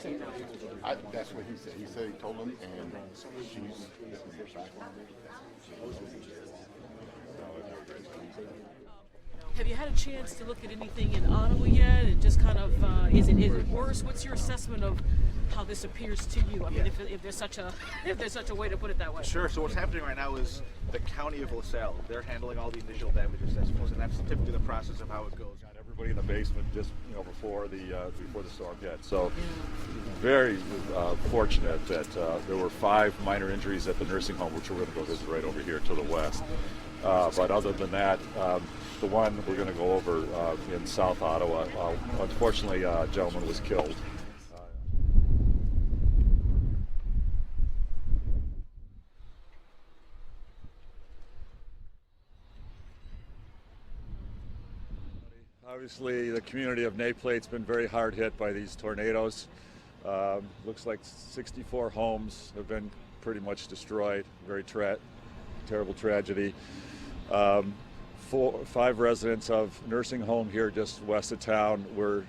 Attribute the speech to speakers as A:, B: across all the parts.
A: That's what he said. He said he told him, and she's back.
B: Have you had a chance to look at anything in Ottawa yet? And just kind of, is it worse? What's your assessment of how this appears to you? I mean, if there's such a way to put it that way.
C: Sure. So what's happening right now is the county of LaSalle, they're handling all the initial damage assessments, and that's typically the process of how it goes.
D: Got everybody in the basement just before the storm hit. So very fortunate that there were 5 minor injuries at the nursing home, which we're going to go visit right over here to the west. But other than that, the one we're going to go over in South Ottawa, unfortunately, a gentleman was killed. Obviously, the community of Naplate's been very hard hit by these tornadoes. Looks like 64 homes have been pretty much destroyed. Very terrible tragedy. 5 residents of nursing home here just west of town were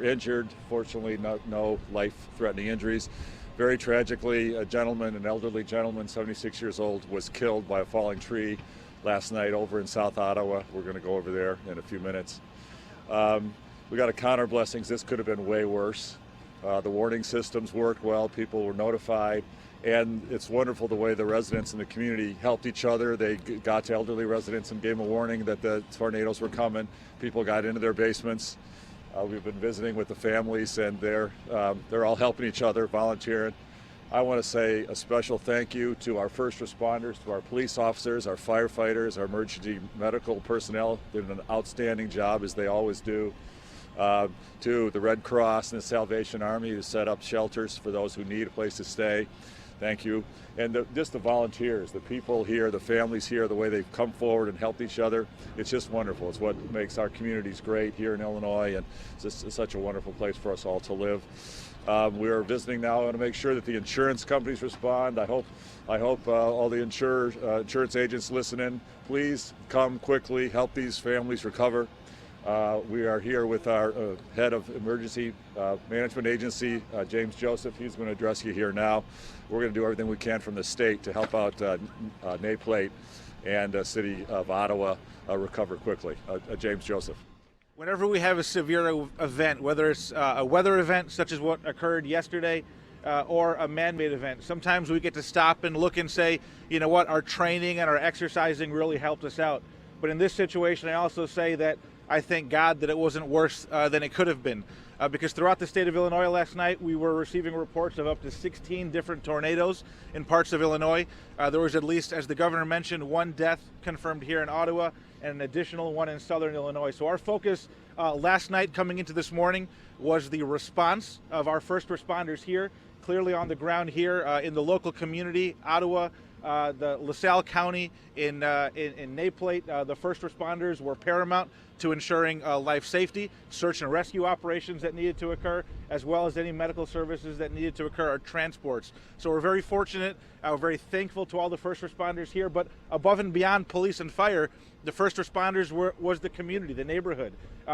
D: injured. Fortunately, no life-threatening injuries. Very tragically, an elderly gentleman, 76 years old, was killed by a falling tree last night over in South Ottawa. We're going to go over there in a few minutes. We got to count our blessings. This could have been way worse. The warning systems worked well. People were notified. And it's wonderful the way the residents in the community helped each other. They got to elderly residents and gave them a warning that the tornadoes were coming. People got into their basements. We've been visiting with the families, and they're all helping each other, volunteering. I want to say a special thank you to our first responders, to our police officers, our firefighters, our emergency medical personnel. They did an outstanding job, as they always do. To the Red Cross and the Salvation Army, who set up shelters for those who need a place to stay. Thank you. And just the volunteers, the people here, the families here, the way they've come forward and helped each other. It's just wonderful. It's what makes our communities great here in Illinois, and it's such a wonderful place for us all to live. We are visiting now. I want to make sure that the insurance companies respond. I hope all the insurance agents listening, please come quickly, help these families recover. We are here with our head of emergency management agency, James Joseph. He's going to address you here now. We're going to do everything we can from the state to help out Naplate and the city of Ottawa recover quickly. James Joseph.
C: Whenever we have a severe event, whether it's a weather event such as what occurred yesterday, or a man-made event, sometimes we get to stop and look and say, you know what, our training and our exercising really helped us out. But in this situation, I also say that I thank God that it wasn't worse than it could have been. Because throughout the state of Illinois last night, we were receiving reports of up to 16 different tornadoes in parts of Illinois. There was, at least, as the governor mentioned, 1 death confirmed here in Ottawa and an additional 1 in southern Illinois. So our focus last night coming into this morning was the response of our first responders here, clearly on the ground here in the local community, Ottawa, the LaSalle County, in Naplate. The first responders were paramount to ensuring life safety, search and rescue operations that needed to occur, as well as any medical services that needed to occur, or transports. So we're very fortunate, we're very thankful to all the first responders here, but above and beyond police and fire, the first responders was the community, the neighborhood,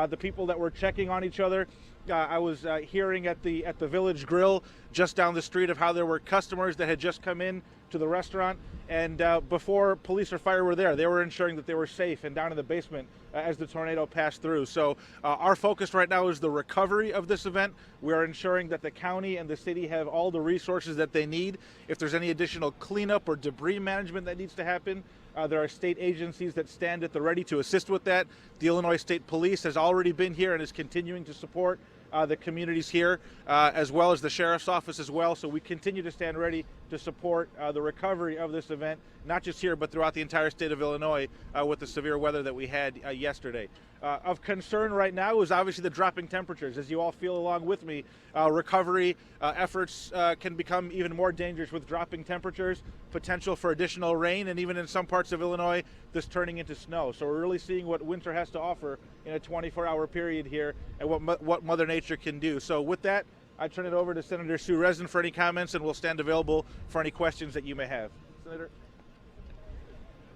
C: the people that were checking on each other. I was hearing at the Village Grill just down the street of how there were customers that had just come in to the restaurant, and before police or fire were there, they were ensuring that they were safe and down in the basement as the tornado passed through. So our focus right now is the recovery of this event. We are ensuring that the county and the city have all the resources that they need. If there's any additional cleanup or debris management that needs to happen, there are state agencies that stand at the ready to assist with that. The Illinois State Police has already been here and is continuing to support the communities here, as well as the Sheriff's Office as well. So we continue to stand ready to support the recovery of this event, not just here, but throughout the entire state of Illinois with the severe weather that we had yesterday. Of concern right now is obviously the dropping temperatures. As you all feel along with me, recovery efforts can become even more dangerous with dropping temperatures, potential for additional rain, and even in some parts of Illinois, this turning into snow. So we're really seeing what winter has to offer in a 24-hour period here, and what Mother Nature can do. So with that, I turn it over to Senator Sue Rezin for any comments, and we'll stand available for any questions that you may have. Senator.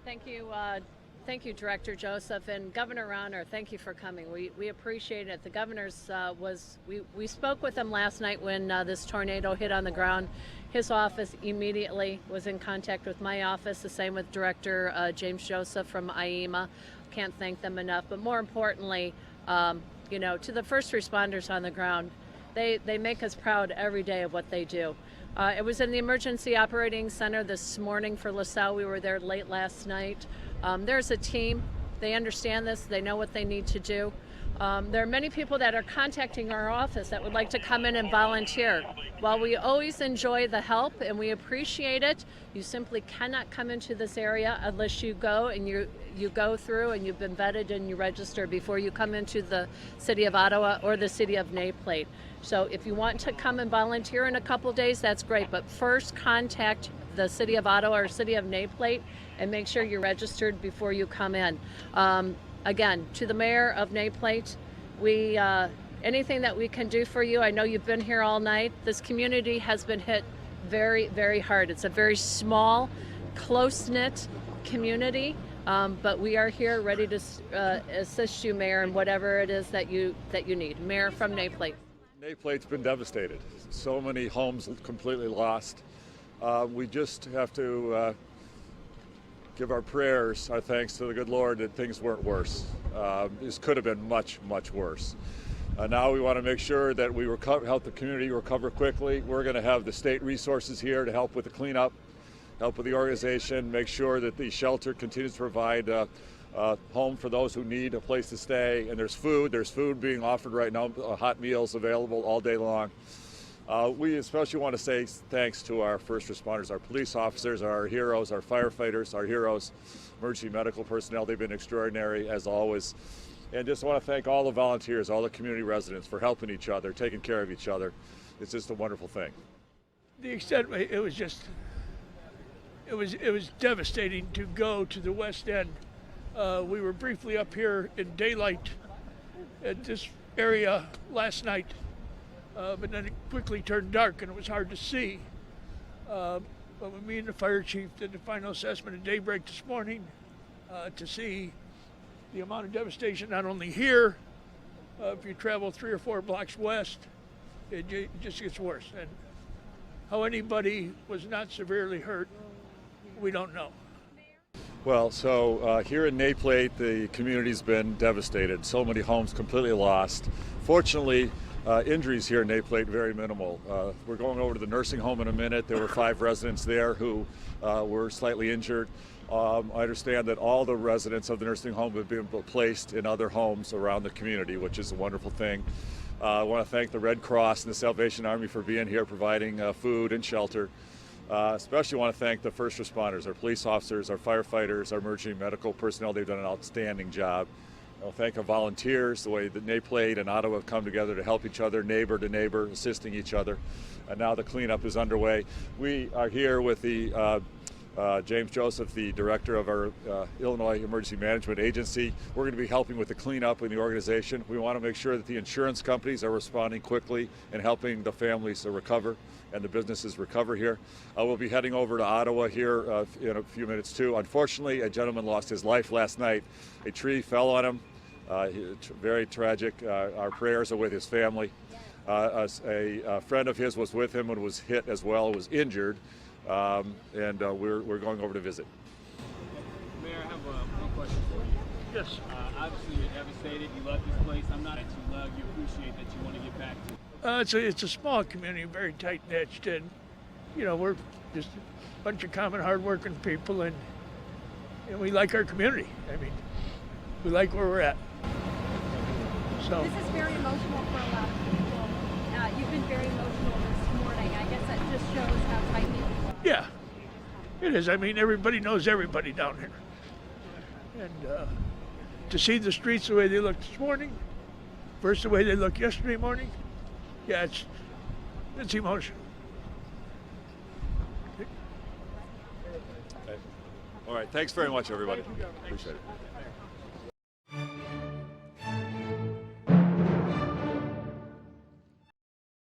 E: Thank you, Thank you, Director Joseph, and Governor Rauner. Thank you for coming. We appreciate it. The governor's we spoke with him last night when this tornado hit on the ground. His office immediately was in contact with my office. The same with Director James Joseph from IEMA. Can't thank them enough. But more importantly, you know, to the first responders on the ground, they make us proud every day of what they do. It was in the Emergency Operating Center this morning for LaSalle. We were there late last night. There's a team. They understand this. They know what they need to do. There are many people that are contacting our office that would like to come in and volunteer. While we always enjoy the help and we appreciate it, you simply cannot come into this area unless you go and you go through and you've been vetted and you register before you come into the city of Ottawa or the city of Naplate. So if you want to come and volunteer in a couple days, that's great. But first contact the city of Ottawa or city of Naplate and make sure you're registered before you come in. Again, to the mayor of Naplate, anything that we can do for you, I know you've been here all night. This community has been hit very, very hard. It's a very small, close-knit community, but we are here ready to assist you, Mayor, in whatever it is that you need. Mayor from Naplate.
D: Naplate's been devastated. So many homes completely lost. We just have to give our prayers, our thanks to the good Lord that things weren't worse. This could have been much, much worse. Now we want to make sure that we help the community recover quickly. We're going to have the state resources here to help with the cleanup, help with the organization, make sure that the shelter continues to provide a home for those who need a place to stay. And there's food being offered right now, hot meals available all day long. We especially want to say thanks to our first responders, our police officers, our heroes, our firefighters, our heroes, emergency medical personnel. They've been extraordinary as always. And just want to thank all the volunteers, all the community residents for helping each other, taking care of each other. It's just a wonderful thing.
F: The extent, it was devastating to go to the West End. We were briefly up here in daylight at this area last night. But then it quickly turned dark and it was hard to see. But when me and the fire chief did the final assessment at daybreak this morning to see the amount of devastation, not only here, if you travel 3 or 4 blocks west, it just gets worse. And how anybody was not severely hurt, we don't know.
D: Well, so here in Naplate, the community's been devastated. So many homes completely lost. Fortunately, injuries here in Naplate very minimal. We're going over to the nursing home in a minute. There were 5 residents there who were slightly injured. I understand that all the residents of the nursing home have been placed in other homes around the community, which is a wonderful thing. I want to thank the Red Cross and the Salvation Army for being here, providing food and shelter. Especially want to thank the first responders, our police officers, our firefighters, our emergency medical personnel. They've done an outstanding job. I want to thank our volunteers, the way that Naplate and Ottawa have come together to help each other, neighbor to neighbor, assisting each other. And now the cleanup is underway. We are here with the James Joseph, the director of our Illinois Emergency Management Agency. We're going to be helping with the cleanup in the organization. We want to make sure that the insurance companies are responding quickly and helping the families recover and the businesses recover here. We'll be heading over to Ottawa here in a few minutes too. Unfortunately, a gentleman lost his life last night. A tree fell on him. Very tragic. Our prayers are with his family. A friend of his was with him and was hit as well, was injured. And we're going over to visit.
G: Mayor, I have one question for you.
F: Yes.
G: Obviously, you're devastated. You love this place. I'm not that you love. You appreciate that you want to get back to.
F: It's a small community, very tight knit, and you know we're just a bunch of common, hardworking people, and we like our community. I mean, we like where we're at. So
H: this is very emotional for a lot of people. You've been very emotional this morning. I guess that just shows how tight knit you are.
F: yeah, it is. I mean, everybody knows everybody down here, and to see the streets the way they look this morning versus the way they looked yesterday morning, yeah, it's emotional.
D: All right, thanks very much, everybody. Appreciate it.